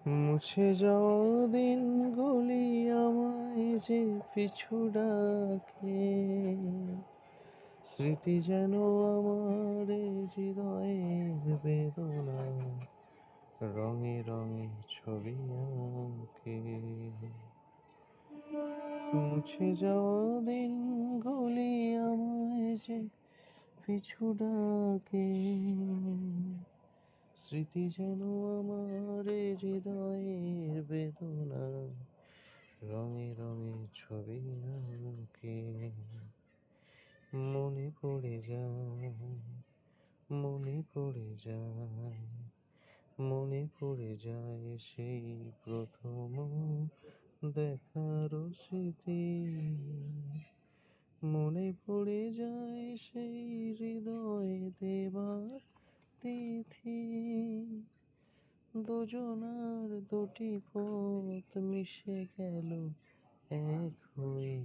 মুছে যাওয়া দিনগুলি আমায় যে পিছু ডাকে, স্মৃতি যেন আমার এ হৃদয়ের বেদনা রঙে রঙে ছবি আঁকে। মুছে যাওয়া দিনগুলি আমায় যে পিছু ডাকে, স্মৃতি যেন আমার এ হৃদয়ের বেদনা রঙে রঙে ছবি আঁকে। মনে পড়ে যায়, মনে পড়ে যায়, মনে পড়ে যায় সেই প্রথম দেখার স্মৃতি। মনে পড়ে যায় সেই হৃদয় দেবার তিথি। দুজনার দুটি পথ মিশে গেল এক হয়ে,